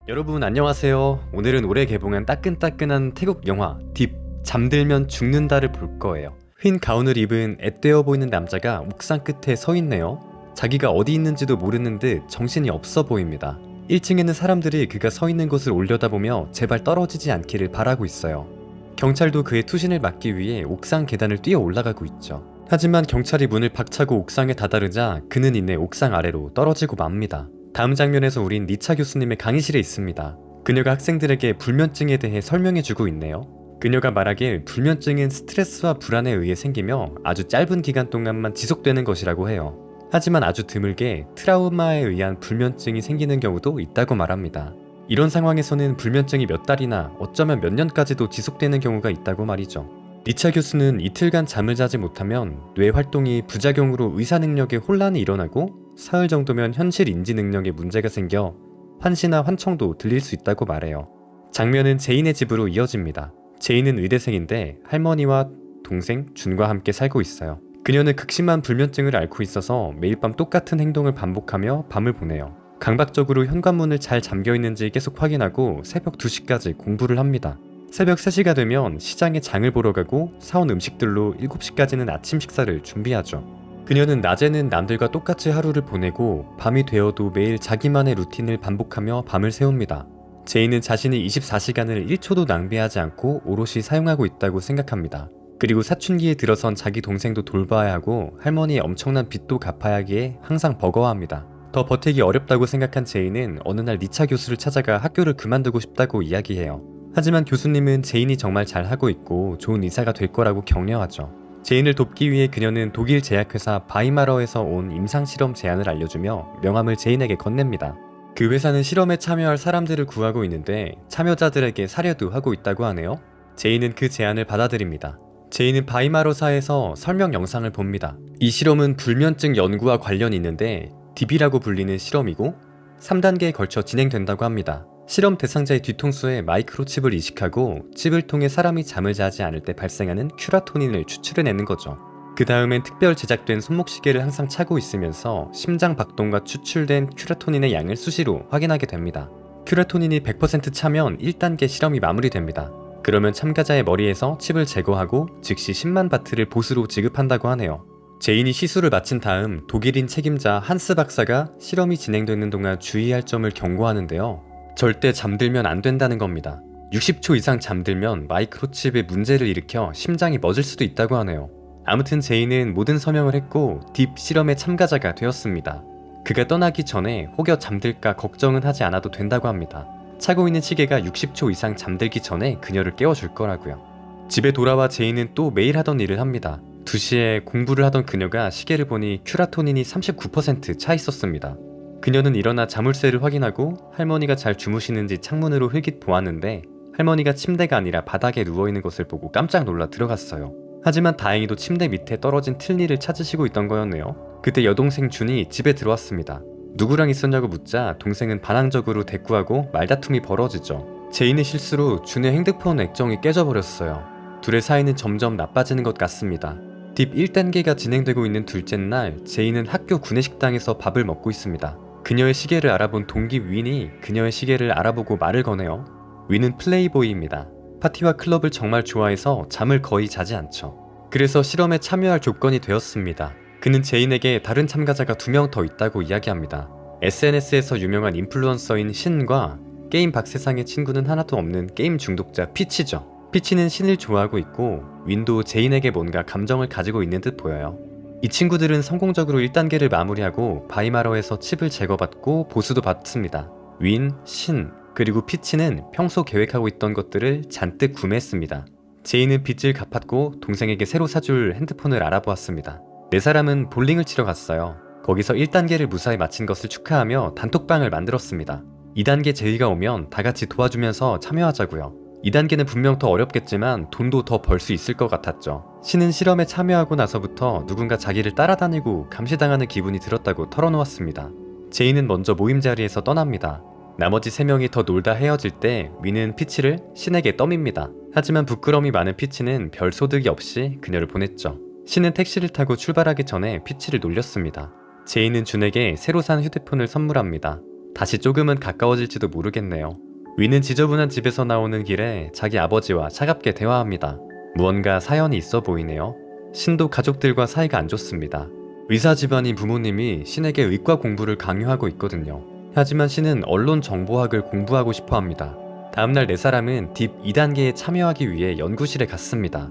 여러분 안녕하세요. 오늘은 올해 개봉한 따끈따끈한 태국 영화 딥 잠들면 죽는다를 볼 거예요. 흰 가운을 입은 앳되어 보이는 남자가 옥상 끝에 서 있네요. 자기가 어디 있는지도 모르는 듯 정신이 없어 보입니다. 1층에는 사람들이 그가 서 있는 곳을 올려다보며 제발 떨어지지 않기를 바라고 있어요. 경찰도 그의 투신을 막기 위해 옥상 계단을 뛰어 올라가고 있죠. 하지만 경찰이 문을 박차고 옥상에 다다르자 그는 이내 옥상 아래로 떨어지고 맙니다. 다음 장면에서 우린 니차 교수님의 강의실에 있습니다. 그녀가 학생들에게 불면증에 대해 설명해주고 있네요. 그녀가 말하길 불면증은 스트레스와 불안에 의해 생기며 아주 짧은 기간 동안만 지속되는 것이라고 해요. 하지만 아주 드물게 트라우마에 의한 불면증이 생기는 경우도 있다고 말합니다. 이런 상황에서는 불면증이 몇 달이나 어쩌면 몇 년까지도 지속되는 경우가 있다고 말이죠. 니차 교수는 이틀간 잠을 자지 못하면 뇌 활동이 부작용으로 의사 능력에 혼란이 일어나고 사흘 정도면 현실 인지 능력에 문제가 생겨 환시나 환청도 들릴 수 있다고 말해요. 장면은 제인의 집으로 이어집니다. 제인은 의대생인데 할머니와 동생 준과 함께 살고 있어요. 그녀는 극심한 불면증을 앓고 있어서 매일 밤 똑같은 행동을 반복하며 밤을 보내요. 강박적으로 현관문을 잘 잠겨있는지 계속 확인하고 새벽 2시까지 공부를 합니다. 새벽 3시가 되면 시장에 장을 보러 가고 사온 음식들로 7시까지는 아침 식사를 준비하죠. 그녀는 낮에는 남들과 똑같이 하루를 보내고 밤이 되어도 매일 자기만의 루틴을 반복하며 밤을 새웁니다. 제인은 자신이 24시간을 1초도 낭비하지 않고 오롯이 사용하고 있다고 생각합니다. 그리고 사춘기에 들어선 자기 동생도 돌봐야 하고 할머니의 엄청난 빚도 갚아야 하기에 항상 버거워합니다. 더 버티기 어렵다고 생각한 제인은 어느 날 니차 교수를 찾아가 학교를 그만두고 싶다고 이야기해요. 하지만 교수님은 제인이 정말 잘하고 있고 좋은 의사가 될 거라고 격려하죠. 제인을 돕기 위해 그녀는 독일 제약회사 바이마러에서 온 임상실험 제안을 알려주며 명함을 제인에게 건넵니다. 그 회사는 실험에 참여할 사람들을 구하고 있는데 참여자들에게 사료도 하고 있다고 하네요. 제인은 그 제안을 받아들입니다. 제인은 바이마러사에서 설명 영상을 봅니다. 이 실험은 불면증 연구와 관련이 있는데 딥이라고 불리는 실험이고 3단계에 걸쳐 진행된다고 합니다. 실험 대상자의 뒤통수에 마이크로칩을 이식하고 칩을 통해 사람이 잠을 자지 않을 때 발생하는 큐라토닌을 추출해내는 거죠. 그 다음엔 특별 제작된 손목시계를 항상 차고 있으면서 심장 박동과 추출된 큐라토닌의 양을 수시로 확인하게 됩니다. 큐라토닌이 100% 차면 1단계 실험이 마무리됩니다. 그러면 참가자의 머리에서 칩을 제거하고 즉시 10만 바트를 보수로 지급한다고 하네요. 제인이 시술을 마친 다음 독일인 책임자 한스 박사가 실험이 진행되는 동안 주의할 점을 경고하는데요. 절대 잠들면 안 된다는 겁니다. 60초 이상 잠들면 마이크로칩에 문제를 일으켜 심장이 멎을 수도 있다고 하네요. 아무튼 제인은 모든 서명을 했고 딥 실험의 참가자가 되었습니다. 그가 떠나기 전에 혹여 잠들까 걱정은 하지 않아도 된다고 합니다. 차고 있는 시계가 60초 이상 잠들기 전에 그녀를 깨워줄 거라고요. 집에 돌아와 제인은 또 매일 하던 일을 합니다. 2시에 공부를 하던 그녀가 시계를 보니 큐라토닌이 39% 차 있었습니다. 그녀는 일어나 자물쇠를 확인하고 할머니가 잘 주무시는지 창문으로 흘깃 보았는데 할머니가 침대가 아니라 바닥에 누워있는 것을 보고 깜짝 놀라 들어갔어요. 하지만 다행히도 침대 밑에 떨어진 틀니를 찾으시고 있던 거였네요. 그때 여동생 준이 집에 들어왔습니다. 누구랑 있었냐고 묻자 동생은 반항적으로 대꾸하고 말다툼이 벌어지죠. 제인의 실수로 준의 핸드폰 액정이 깨져버렸어요. 둘의 사이는 점점 나빠지는 것 같습니다. 딥 1단계가 진행되고 있는 둘째 날 제인은 학교 구내식당에서 밥을 먹고 있습니다. 그녀의 시계를 알아본 동기 윈이 그녀의 시계를 알아보고 말을 거네요. 윈은 플레이보이입니다. 파티와 클럽을 정말 좋아해서 잠을 거의 자지 않죠. 그래서 실험에 참여할 조건이 되었습니다. 그는 제인에게 다른 참가자가 2명 더 있다고 이야기합니다. SNS에서 유명한 인플루언서인 신과 게임 박세상의 친구는 하나도 없는 게임 중독자 피치죠. 피치는 신을 좋아하고 있고 윈도 제인에게 뭔가 감정을 가지고 있는 듯 보여요. 이 친구들은 성공적으로 1단계를 마무리하고 바이마러에서 칩을 제거받고 보수도 받습니다. 윈, 신, 그리고 피치는 평소 계획하고 있던 것들을 잔뜩 구매했습니다. 제인은 빚을 갚았고 동생에게 새로 사줄 핸드폰을 알아보았습니다. 4사람은 볼링을 치러 갔어요. 거기서 1단계를 무사히 마친 것을 축하하며 단톡방을 만들었습니다. 2단계 제의가 오면 다같이 도와주면서 참여하자고요. 2단계는 분명 더 어렵겠지만 돈도 더 벌 수 있을 것 같았죠. 신은 실험에 참여하고 나서부터 누군가 자기를 따라다니고 감시당하는 기분이 들었다고 털어놓았습니다. 제인은 먼저 모임 자리에서 떠납니다. 나머지 3명이 더 놀다 헤어질 때 윈은 피치를 신에게 떠밉니다. 하지만 부끄러움이 많은 피치는 별 소득이 없이 그녀를 보냈죠. 신은 택시를 타고 출발하기 전에 피치를 놀렸습니다. 제인은 준에게 새로 산 휴대폰을 선물합니다. 다시 조금은 가까워질지도 모르겠네요. 윈은 지저분한 집에서 나오는 길에 자기 아버지와 차갑게 대화합니다. 무언가 사연이 있어 보이네요. 신도 가족들과 사이가 안 좋습니다. 의사 집안인 부모님이 신에게 의과 공부를 강요하고 있거든요. 하지만 신은 언론 정보학을 공부하고 싶어 합니다. 다음날 네 사람은 딥 2단계에 참여하기 위해 연구실에 갔습니다.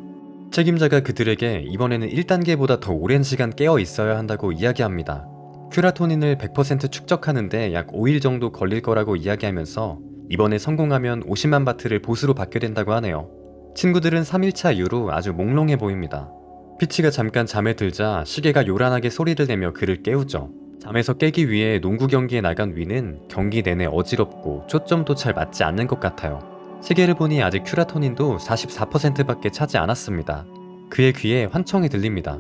책임자가 그들에게 이번에는 1단계보다 더 오랜 시간 깨어 있어야 한다고 이야기합니다. 큐라토닌을 100% 축적하는데 약 5일 정도 걸릴 거라고 이야기하면서 이번에 성공하면 50만 바트를 보수로 받게 된다고 하네요. 친구들은 3일차 이후로 아주 몽롱해 보입니다. 피치가 잠깐 잠에 들자 시계가 요란하게 소리를 내며 그를 깨우죠. 잠에서 깨기 위해 농구 경기에 나간 윈은 경기 내내 어지럽고 초점도 잘 맞지 않는 것 같아요. 시계를 보니 아직 큐라토닌도 44%밖에 차지 않았습니다. 그의 귀에 환청이 들립니다.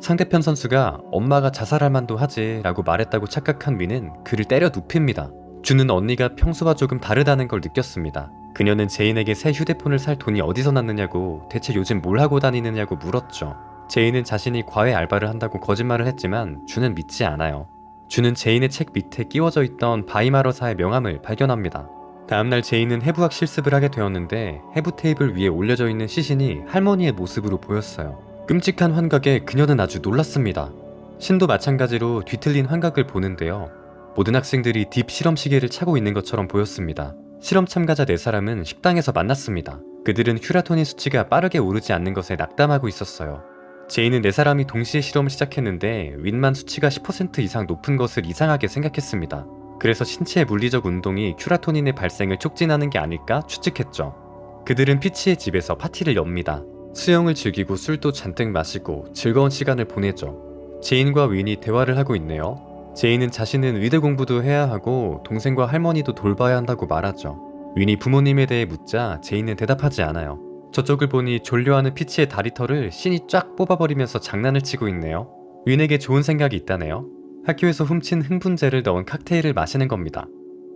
상대편 선수가 엄마가 자살할 만도 하지 라고 말했다고 착각한 윈은 그를 때려 눕힙니다. 주는 언니가 평소와 조금 다르다는 걸 느꼈습니다. 그녀는 제인에게 새 휴대폰을 살 돈이 어디서 났느냐고 대체 요즘 뭘 하고 다니느냐고 물었죠. 제인은 자신이 과외 알바를 한다고 거짓말을 했지만 주는 믿지 않아요. 주는 제인의 책 밑에 끼워져 있던 바이마러사의 명함을 발견합니다. 다음날 제인은 해부학 실습을 하게 되었는데 해부 테이블 위에 올려져 있는 시신이 할머니의 모습으로 보였어요. 끔찍한 환각에 그녀는 아주 놀랐습니다. 신도 마찬가지로 뒤틀린 환각을 보는데요. 모든 학생들이 딥 실험 시계를 차고 있는 것처럼 보였습니다. 실험 참가자 4사람은 식당에서 만났습니다. 그들은 큐라토닌 수치가 빠르게 오르지 않는 것에 낙담하고 있었어요. 제인은 4사람이 동시에 실험을 시작했는데 윈만 수치가 10% 이상 높은 것을 이상하게 생각했습니다. 그래서 신체의 물리적 운동이 큐라토닌의 발생을 촉진하는 게 아닐까 추측했죠. 그들은 피치의 집에서 파티를 엽니다. 수영을 즐기고 술도 잔뜩 마시고 즐거운 시간을 보내죠. 제인과 윈이 대화를 하고 있네요. 제인은 자신은 의대 공부도 해야 하고 동생과 할머니도 돌봐야 한다고 말하죠. 윈이 부모님에 대해 묻자 제인은 대답하지 않아요. 저쪽을 보니 졸려하는 피치의 다리털을 신이 쫙 뽑아버리면서 장난을 치고 있네요. 윈에게 좋은 생각이 있다네요. 학교에서 훔친 흥분제를 넣은 칵테일을 마시는 겁니다.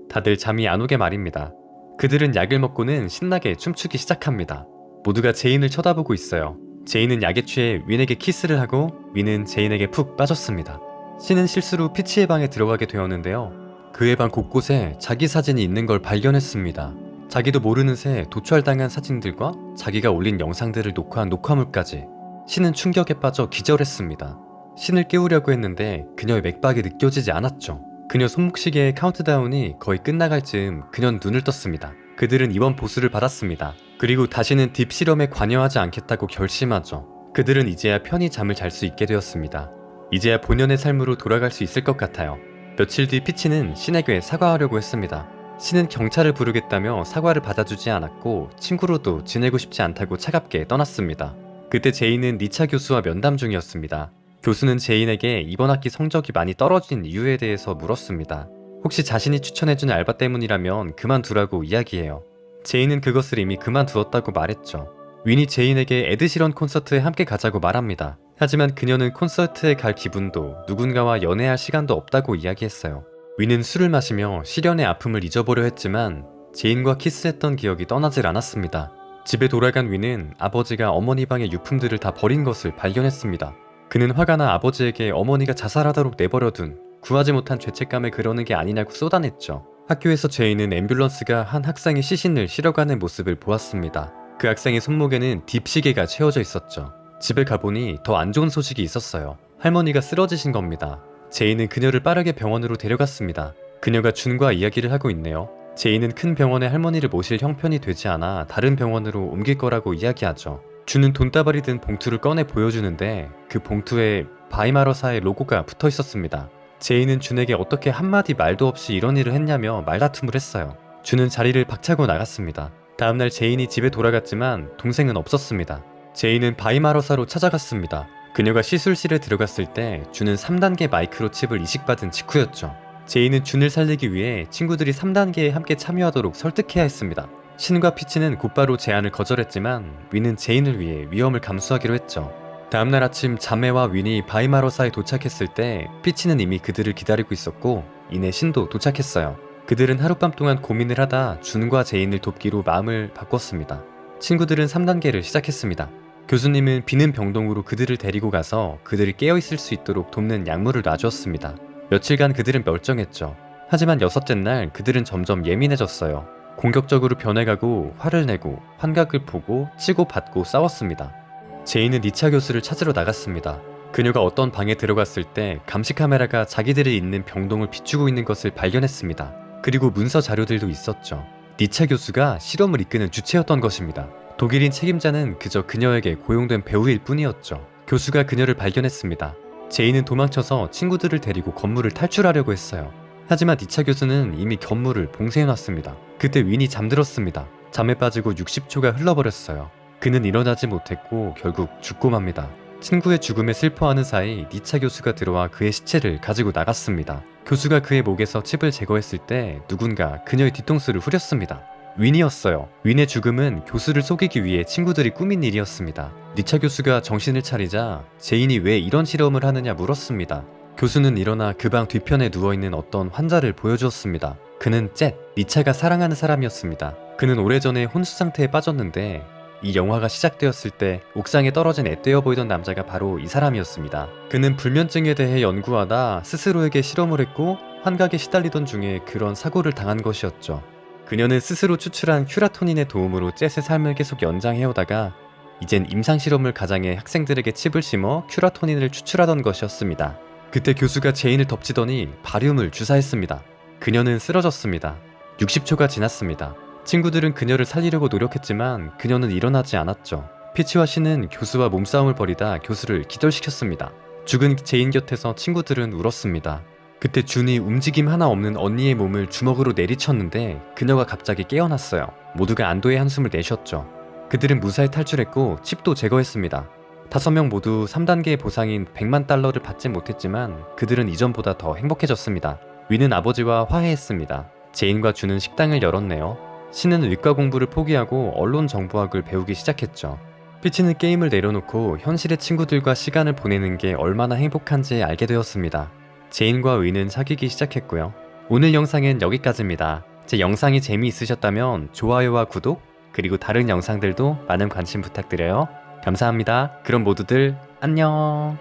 다들 잠이 안 오게 말입니다. 그들은 약을 먹고는 신나게 춤추기 시작합니다. 모두가 제인을 쳐다보고 있어요. 제인은 약에 취해 윈에게 키스를 하고 윈은 제인에게 푹 빠졌습니다. 신은 실수로 피치의 방에 들어가게 되었는데요. 그의 방 곳곳에 자기 사진이 있는 걸 발견했습니다. 자기도 모르는 새 도찰당한 사진들과 자기가 올린 영상들을 녹화한 녹화물까지. 신은 충격에 빠져 기절했습니다. 신을 깨우려고 했는데 그녀의 맥박이 느껴지지 않았죠. 그녀 손목시계의 카운트다운이 거의 끝나갈 즈음 그녀는 눈을 떴습니다. 그들은 이번 보수를 받았습니다. 그리고 다시는 딥 실험에 관여하지 않겠다고 결심하죠. 그들은 이제야 편히 잠을 잘 수 있게 되었습니다. 이제야 본연의 삶으로 돌아갈 수 있을 것 같아요. 며칠 뒤 피치는 신에게 사과하려고 했습니다. 신은 경찰을 부르겠다며 사과를 받아주지 않았고 친구로도 지내고 싶지 않다고 차갑게 떠났습니다. 그때 제인은 니차 교수와 면담 중이었습니다. 교수는 제인에게 이번 학기 성적이 많이 떨어진 이유에 대해서 물었습니다. 혹시 자신이 추천해준 알바 때문이라면 그만두라고 이야기해요. 제인은 그것을 이미 그만두었다고 말했죠. 윈이 제인에게 에드시런 콘서트에 함께 가자고 말합니다. 하지만 그녀는 콘서트에 갈 기분도 누군가와 연애할 시간도 없다고 이야기했어요. 윈은 술을 마시며 시련의 아픔을 잊어보려 했지만 제인과 키스했던 기억이 떠나질 않았습니다. 집에 돌아간 윈은 아버지가 어머니 방의 유품들을 다 버린 것을 발견했습니다. 그는 화가 나 아버지에게 어머니가 자살하도록 내버려둔 구하지 못한 죄책감에 그러는 게 아니냐고 쏟아냈죠. 학교에서 제인은 앰뷸런스가 한 학생의 시신을 실어가는 모습을 보았습니다. 그 학생의 손목에는 딥시계가 채워져 있었죠. 집에 가보니 더 안 좋은 소식이 있었어요. 할머니가 쓰러지신 겁니다. 제인은 그녀를 빠르게 병원으로 데려갔습니다. 그녀가 준과 이야기를 하고 있네요. 제인은 큰 병원에 할머니를 모실 형편이 되지 않아 다른 병원으로 옮길 거라고 이야기하죠. 준은 돈다발이 든 봉투를 꺼내 보여주는데 그 봉투에 바이마러사의 로고가 붙어 있었습니다. 제인은 준에게 어떻게 한마디 말도 없이 이런 일을 했냐며 말다툼을 했어요. 준은 자리를 박차고 나갔습니다. 다음날 제인이 집에 돌아갔지만 동생은 없었습니다. 제인은 바이마러사로 찾아갔습니다. 그녀가 시술실에 들어갔을 때 준은 3단계 마이크로칩을 이식받은 직후였죠. 제인은 준을 살리기 위해 친구들이 3단계에 함께 참여하도록 설득해야 했습니다. 신과 피치는 곧바로 제안을 거절했지만 윈은 제인을 위해 위험을 감수하기로 했죠. 다음날 아침 자매와 윈이 바이마러사에 도착했을 때 피치는 이미 그들을 기다리고 있었고 이내 신도 도착했어요. 그들은 하룻밤 동안 고민을 하다 준과 제인을 돕기로 마음을 바꿨습니다. 친구들은 3단계를 시작했습니다. 교수님은 비는 병동으로 그들을 데리고 가서 그들이 깨어있을 수 있도록 돕는 약물을 놔주었습니다. 며칠간 그들은 멀쩡했죠. 하지만 여섯째 날 그들은 점점 예민해졌어요. 공격적으로 변해가고 화를 내고 환각을 보고 치고받고 싸웠습니다. 제이는 리차 교수를 찾으러 나갔습니다. 그녀가 어떤 방에 들어갔을 때 감시 카메라가 자기들이 있는 병동을 비추고 있는 것을 발견했습니다. 그리고 문서 자료들도 있었죠. 리차 교수가 실험을 이끄는 주체였던 것입니다. 독일인 책임자는 그저 그녀에게 고용된 배우일 뿐이었죠. 교수가 그녀를 발견했습니다. 제이는 도망쳐서 친구들을 데리고 건물을 탈출하려고 했어요. 하지만 리차 교수는 이미 건물을 봉쇄해놨습니다. 그때 윈이 잠들었습니다. 잠에 빠지고 60초가 흘러버렸어요. 그는 일어나지 못했고 결국 죽고 맙니다. 친구의 죽음에 슬퍼하는 사이 리차 교수가 들어와 그의 시체를 가지고 나갔습니다. 교수가 그의 목에서 칩을 제거했을 때 누군가 그녀의 뒤통수를 후렸습니다. 윈이었어요. 윈의 죽음은 교수를 속이기 위해 친구들이 꾸민 일이었습니다. 리차 교수가 정신을 차리자 제인이 왜 이런 실험을 하느냐 물었습니다. 교수는 일어나 그 방 뒤편에 누워있는 어떤 환자를 보여주었습니다. 그는 젯, 리차가 사랑하는 사람이었습니다. 그는 오래전에 혼수 상태에 빠졌는데 이 영화가 시작되었을 때 옥상에 떨어진 앳되어 보이던 남자가 바로 이 사람이었습니다. 그는 불면증에 대해 연구하다 스스로에게 실험을 했고 환각에 시달리던 중에 그런 사고를 당한 것이었죠. 그녀는 스스로 추출한 큐라토닌의 도움으로 젯의 삶을 계속 연장해오다가 이젠 임상실험을 가장해 학생들에게 칩을 심어 큐라토닌을 추출하던 것이었습니다. 그때 교수가 제인을 덮치더니 바륨을 주사했습니다. 그녀는 쓰러졌습니다. 60초가 지났습니다. 친구들은 그녀를 살리려고 노력했지만 그녀는 일어나지 않았죠. 피치와 신은 교수와 몸싸움을 벌이다 교수를 기절시켰습니다. 죽은 제인 곁에서 친구들은 울었습니다. 그때 준이 움직임 하나 없는 언니의 몸을 주먹으로 내리쳤는데 그녀가 갑자기 깨어났어요. 모두가 안도의 한숨을 내쉬었죠. 그들은 무사히 탈출했고 칩도 제거했습니다. 5명 모두 3단계의 보상인 100만 달러를 받지 못했지만 그들은 이전보다 더 행복해졌습니다. 윈은 아버지와 화해했습니다. 제인과 준은 식당을 열었네요. 신은 의과 공부를 포기하고 언론정보학을 배우기 시작했죠. 피치는 게임을 내려놓고 현실의 친구들과 시간을 보내는 게 얼마나 행복한지 알게 되었습니다. 제인과 윈은 사귀기 시작했고요. 오늘 영상은 여기까지입니다. 제 영상이 재미있으셨다면 좋아요와 구독, 그리고 다른 영상들도 많은 관심 부탁드려요. 감사합니다. 그럼 모두들 안녕.